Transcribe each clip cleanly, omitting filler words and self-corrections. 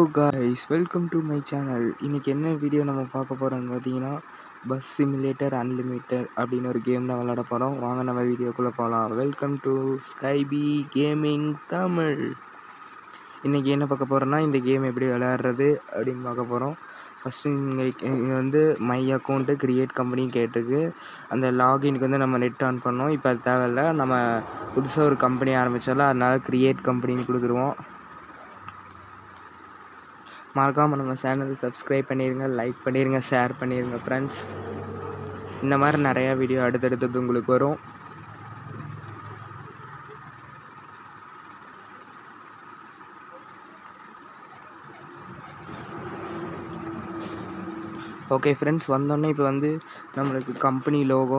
guys, welcome to my channel. இன்னைக்கு என்ன video நம்ம பார்க்க போறோம்னு பார்த்தீங்கன்னா பஸ் சிமுலேட்டர் அன்லிமிட்டட் அப்படின்னு ஒரு கேம் தான் விளையாட போகிறோம். வாங்க நம்ம வீடியோக்குள்ளே போகலாம். Welcome to Skypie gaming Tamil. இன்றைக்கி என்ன பார்க்க போகிறோன்னா இந்த கேம் எப்படி விளையாடுறது அப்படின்னு பார்க்க போகிறோம். ஃபஸ்ட்டு இங்கே வந்து மை அக்கௌண்ட்டு க்ரியேட் கம்பெனின்னு கேட்டிருக்கு. அந்த லாகின்க்கு வந்து நம்ம நெட் ஆன் பண்ணோம். இப்போ அது தேவையில்ல, நம்ம புதுசாக ஒரு கம்பெனி ஆரம்பித்தால அதனால் க்ரியேட் கம்பெனின்னு கொடுத்துருவோம். மறக்காமல் நம்ம சேனலை சப்ஸ்கிரைப் பண்ணிடுங்க, லைக் பண்ணிடுங்க, ஷேர் பண்ணிடுங்க ஃப்ரெண்ட்ஸ். இந்த மாதிரி நிறையா வீடியோ அடுத்தடுத்தது உங்களுக்கு வரும். ஓகே ஃப்ரெண்ட்ஸ், வந்தோடனே இப்போ வந்து நம்மளுக்கு கம்பெனி லோகோ,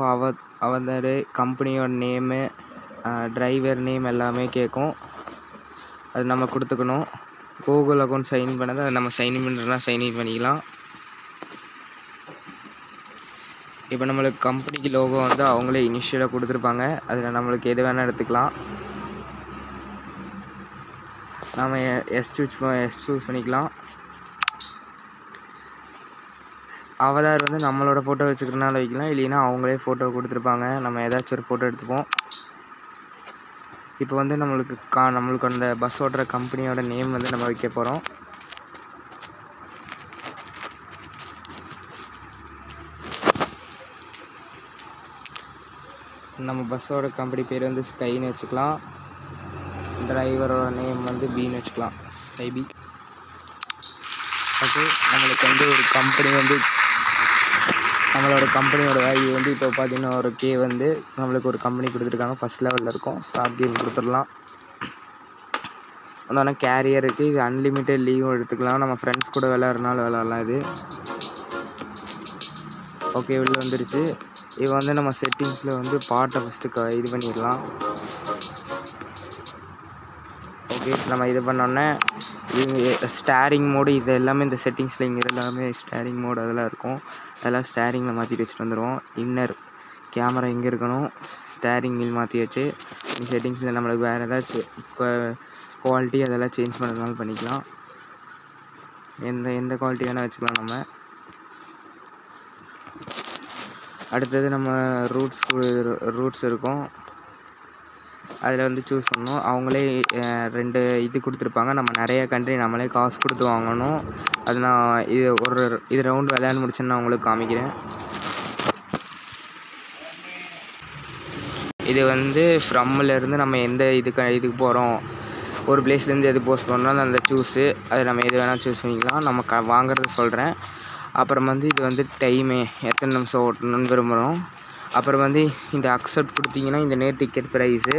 அவதார், கம்பெனியோட நேமு, டிரைவர் நேம் எல்லாமே கேட்கும். அது நம்ம கொடுத்துக்கணும். கூகுள் அக்கௌண்ட் சைன் பண்ணது அதை நம்ம சைன்இன் பண்ணுறதுனா சைன்இன் பண்ணிக்கலாம். இப்போ நம்மளுக்கு கம்பெனிக்கு லோகோ வந்து அவங்களே இனிஷியலாக கொடுத்துருப்பாங்க. அதில் நம்மளுக்கு எது வேணால் எடுத்துக்கலாம். நம்ம எஸ் சூஸ் பண்ணிக்கலாம். அவதார் வந்து நம்மளோட ஃபோட்டோ வச்சுக்கிறனால வைக்கலாம், இல்லைன்னா அவங்களே ஃபோட்டோ கொடுத்துருப்பாங்க. நம்ம ஏதாச்சும் ஒரு ஃபோட்டோ எடுத்துப்போம். இப்போ வந்து நம்மளுக்கு அந்த பஸ் ஓட்டுற கம்பெனியோட நேம் வந்து நம்ம வைக்க போகிறோம். நம்ம பஸ்ஸோட கம்பெனி பேர் வந்து ஸ்கைன்னு வச்சுக்கலாம். டிரைவரோட நேம் வந்து பின்னு வச்சுக்கலாம், ஸ்கைபி. ஓகே, நம்மளுக்கு வந்து ஒரு கம்பெனி வந்து நம்மளோட கம்பெனியோட வேல்யூ வந்து இப்போ பார்த்தீங்கன்னா ஒரு கே வந்து நம்மளுக்கு ஒரு கம்பெனி கொடுத்துருக்காங்க. ஃபஸ்ட் லெவலில் இருக்கும். ஸ்டார்ட் கேம் கொடுத்துடலாம். அதனால கேரியர் இருக்குது. இது அன்லிமிட்டட் லீவும் எடுத்துக்கலாம். நம்ம ஃப்ரெண்ட்ஸ் கூட விளையாடுறனால விளையாடலாம் இது. ஓகே, உள்ளே வந்துருச்சு. இது வந்து நம்ம செட்டிங்ஸில் வந்து பாட்டை ஃபஸ்ட்டு இது பண்ணிடலாம். ஓகே, நம்ம இது பண்ணோன்னே இது ஸ்டேரிங் மோடு, இது எல்லாமே இந்த செட்டிங்ஸில் இங்கே எல்லாமே ஸ்டேரிங் மோடு அதெல்லாம் இருக்கும். அதெல்லாம் ஸ்டேரிங்கில் மாற்றிட்டு வச்சுட்டு வந்துடுவோம். இன்னர் கேமரா எங்கே இருக்கணும், ஸ்டேரிங் வீல் மாற்றி வச்சு இந்த செட்டிங்ஸில் நம்மளுக்கு வேறு ஏதாச்சும் குவாலிட்டி அதெல்லாம் சேஞ்ச் பண்ணுறதுனால பண்ணிக்கலாம். எந்த குவாலிட்டி வேணால் வச்சுக்கலாம் நம்ம. அடுத்தது நம்ம ரூட்ஸ் இருக்கும். அதில் வந்து சூஸ் பண்ணணும். அவங்களே 2 இது கொடுத்துருப்பாங்க. நம்ம நிறைய கண்ட்ரி நம்மளே காசு கொடுத்து வாங்கணும். அது நான் இது ரவுண்டு விளையாண்டு முடிச்சேன்னு நான் உங்களுக்கு காமிக்கிறேன். இது வந்து ஃப்ரம்மிலேருந்து நம்ம எந்த இதுக்கு போகிறோம், ஒரு பிளேஸ்லேருந்து எது போஸ்ட் பண்ணோம் அந்த சூஸு, அதை நம்ம எது வேணால் சூஸ் பண்ணிக்கலாம். நம்ம வாங்குறத சொல்கிறேன். அப்புறம் வந்து இது வந்து டைமு எத்தனை நிமிஷம் ஓட்டணும்னு விரும்புகிறோம். அப்புறம் வந்து இந்த அக்செப்ட் கொடுத்தீங்கன்னா இந்த நேர் டிக்கெட் ப்ரைஸு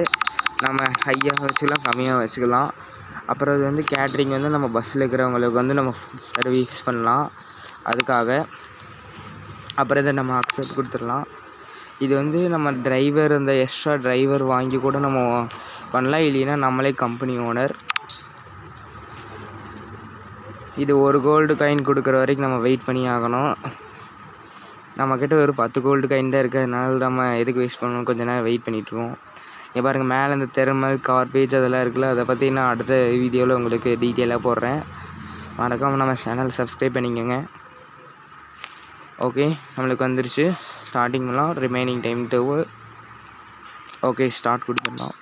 நம்ம ஹையாக வச்சுக்கலாம், கம்மியாக வச்சுக்கலாம். அப்புறம் இது வந்து கேட்ரிங் வந்து நம்ம பஸ்ஸில் இருக்கிறவங்களுக்கு வந்து நம்ம ஃபுட் சர்வீஸ் பண்ணலாம் அதுக்காக. அப்புறம் இதை நம்ம அக்செப்ட் கொடுத்துடலாம். இது வந்து நம்ம டிரைவர், அந்த எக்ஸ்ட்ரா டிரைவர் வாங்கி கூட நம்ம பண்ணலாம், இல்லைன்னா நம்மளே கம்பெனி ஓனர். இது ஒரு கோல்டு காயின் கொடுக்குற வரைக்கும் நம்ம வெயிட் பண்ணி ஆகணும். நம்மக்கிட்ட ஒரு 10 கோல்டு காயின் தான் இருக்குது. அதனால நம்ம எதுக்கு வேஸ்ட் பண்ணணும், கொஞ்சம் நேரம் வெயிட் பண்ணிகிட்ருக்கோம். இங்கே பாருங்கள், மேலே இந்த தெர்மல் கார்பேஜ் அதெல்லாம் இருக்குல்ல, அதை பற்றி நான் அடுத்த வீடியோவில் உங்களுக்கு டீட்டெயிலாக போடுறேன். மறக்காமல் நம்ம சேனல் சப்ஸ்கிரைப் பண்ணிக்கோங்க. ஓகே, நம்மளுக்கு வந்துருச்சு. ஸ்டார்டிங் பண்ணலாம். Remaining time 2. ஓகே, ஸ்டார்ட் கொடுத்துடலாம்.